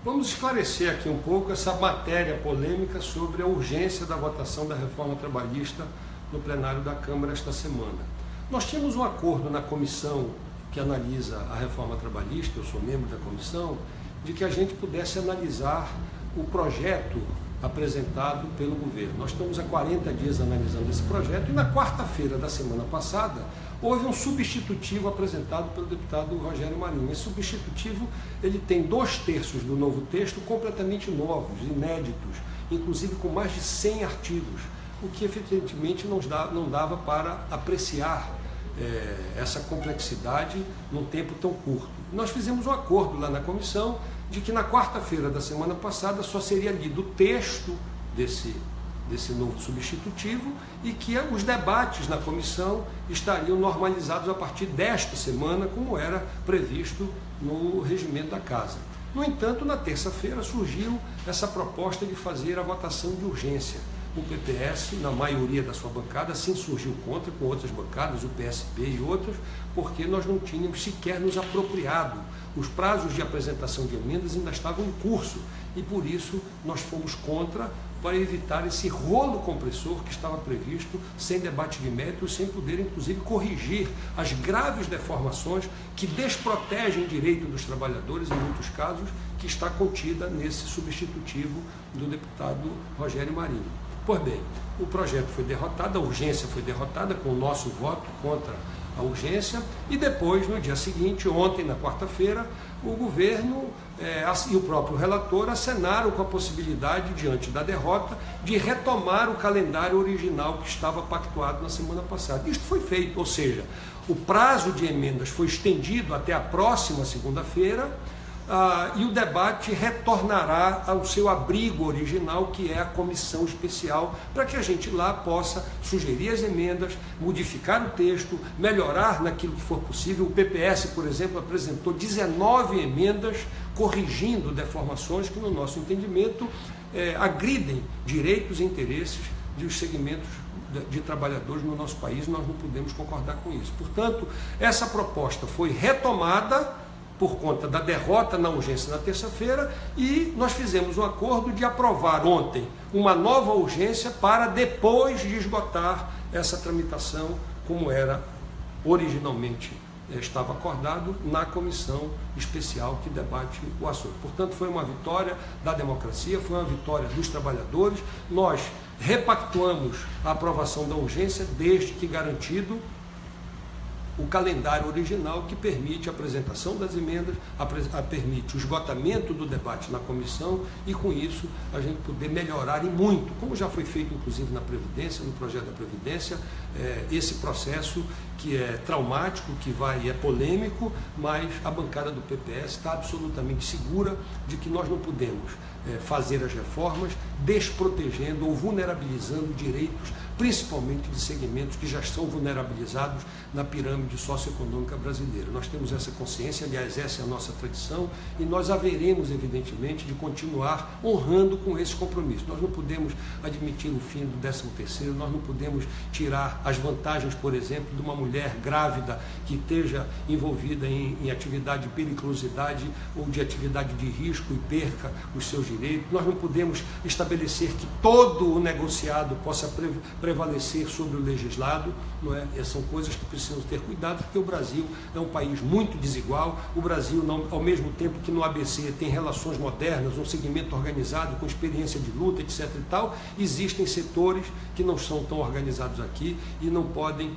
Vamos esclarecer aqui um pouco essa matéria polêmica sobre a urgência da votação da reforma trabalhista no plenário da Câmara esta semana. Nós tínhamos um acordo na comissão que analisa a reforma trabalhista, eu sou membro da comissão, de que a gente pudesse analisar o projeto apresentado pelo governo. Nós estamos há 40 dias analisando esse projeto e na quarta-feira da semana passada houve um substitutivo apresentado pelo deputado Rogério Marinho. Esse substitutivo ele tem 2/3 do novo texto completamente novos, inéditos, inclusive com mais de 100 artigos, o que efetivamente não dava para apreciar essa complexidade num tempo tão curto. Nós fizemos um acordo lá na comissão de que na quarta-feira da semana passada só seria lido o texto desse novo substitutivo e que os debates na comissão estariam normalizados a partir desta semana, como era previsto no regimento da Casa. No entanto, na terça-feira surgiu essa proposta de fazer a votação de urgência. O PPS, na maioria da sua bancada, se insurgiu contra, com outras bancadas, o PSB e outros, porque nós não tínhamos sequer nos apropriado. Os prazos de apresentação de emendas ainda estavam em curso e, por isso, nós fomos contra para evitar esse rolo compressor que estava previsto, sem debate de mérito, sem poder, inclusive, corrigir as graves deformações que desprotegem o direito dos trabalhadores, em muitos casos, que está contida nesse substitutivo do deputado Rogério Marinho. Pois bem, o projeto foi derrotado, a urgência foi derrotada com o nosso voto contra a urgência e depois, no dia seguinte, ontem, na quarta-feira, o governo e o próprio relator acenaram com a possibilidade, diante da derrota, de retomar o calendário original que estava pactuado na semana passada. Isto foi feito, ou seja, o prazo de emendas foi estendido até a próxima segunda-feira, e o debate retornará ao seu abrigo original, que é a comissão especial, para que a gente lá possa sugerir as emendas, modificar o texto, melhorar naquilo que for possível. O PPS, por exemplo, apresentou 19 emendas corrigindo deformações que, no nosso entendimento, agridem direitos e interesses dos segmentos de trabalhadores no nosso país. Nós não podemos concordar com isso. Portanto, essa proposta foi retomada por conta da derrota na urgência na terça-feira, e nós fizemos um acordo de aprovar ontem uma nova urgência para depois de esgotar essa tramitação, como era originalmente estava acordado na comissão especial que debate o assunto. Portanto, foi uma vitória da democracia, foi uma vitória dos trabalhadores. Nós repactuamos a aprovação da urgência, desde que garantido o calendário original, que permite a apresentação das emendas, permite o esgotamento do debate na comissão e, com isso, a gente poder melhorar e muito, como já foi feito inclusive na Previdência, no projeto da Previdência, esse processo que é traumático, que é polêmico, mas a bancada do PPS está absolutamente segura de que nós não podemos fazer as reformas desprotegendo ou vulnerabilizando direitos, principalmente de segmentos que já são vulnerabilizados na pirâmide socioeconômica brasileira. Nós temos essa consciência, aliás, essa é a nossa tradição, e nós haveremos, evidentemente, de continuar honrando com esse compromisso. Nós não podemos admitir o fim do 13º, nós não podemos tirar as vantagens, por exemplo, de uma mulher grávida que esteja envolvida em atividade de periculosidade ou de atividade de risco e perca os seus direitos. Nós não podemos estabelecer que todo o negociado possa prevalecer sobre o legislado, não é? Essas são coisas que precisamos ter cuidado, porque o Brasil é um país muito desigual. O Brasil, ao mesmo tempo que no ABC tem relações modernas, um segmento organizado com experiência de luta, etc. e tal, existem setores que não são tão organizados aqui e não podem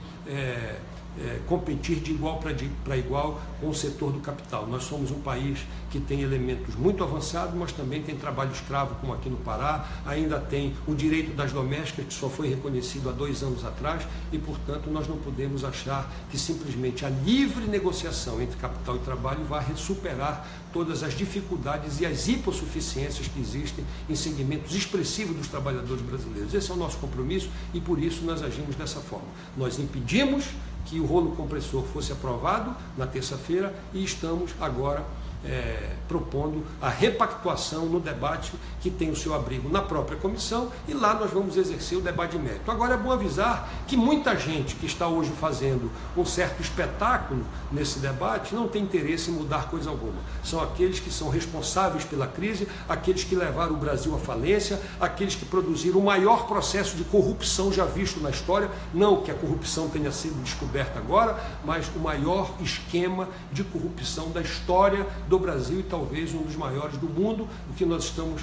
competir de igual para igual com o setor do capital. Nós somos um país que tem elementos muito avançados, mas também tem trabalho escravo, como aqui no Pará, ainda tem o direito das domésticas, que só foi reconhecido há 2 anos atrás, e, portanto, nós não podemos achar que simplesmente a livre negociação entre capital e trabalho vai superar todas as dificuldades e as hipossuficiências que existem em segmentos expressivos dos trabalhadores brasileiros. Esse é o nosso compromisso e, por isso, nós agimos dessa forma. Nós impedimos que o rolo compressor fosse aprovado na terça-feira e estamos agora propondo a repactuação no debate que tem o seu abrigo na própria comissão, e lá nós vamos exercer o debate de mérito. Agora é bom avisar que muita gente que está hoje fazendo um certo espetáculo nesse debate não tem interesse em mudar coisa alguma. São aqueles que são responsáveis pela crise, aqueles que levaram o Brasil à falência, aqueles que produziram o maior processo de corrupção já visto na história, não que a corrupção tenha sido descoberta agora, mas o maior esquema de corrupção da história do Brasil e talvez um dos maiores do mundo, o que nós estamos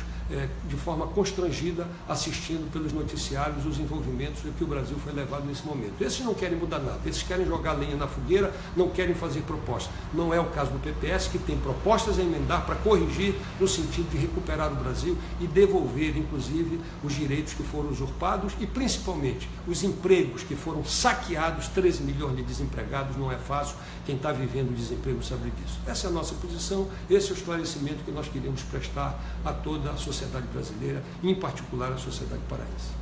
de forma constrangida assistindo pelos noticiários os envolvimentos do que o Brasil foi levado nesse momento. Esses não querem mudar nada, esses querem jogar lenha na fogueira, não querem fazer propostas. Não é o caso do PPS, que tem propostas a emendar para corrigir no sentido de recuperar o Brasil e devolver, inclusive, os direitos que foram usurpados e, principalmente, os empregos que foram saqueados. 13 milhões de desempregados não é fácil, quem está vivendo o desemprego sabe disso. Essa é a nossa posição, esse é o esclarecimento que nós queremos prestar a toda a sociedade brasileira, em particular a sociedade paraense.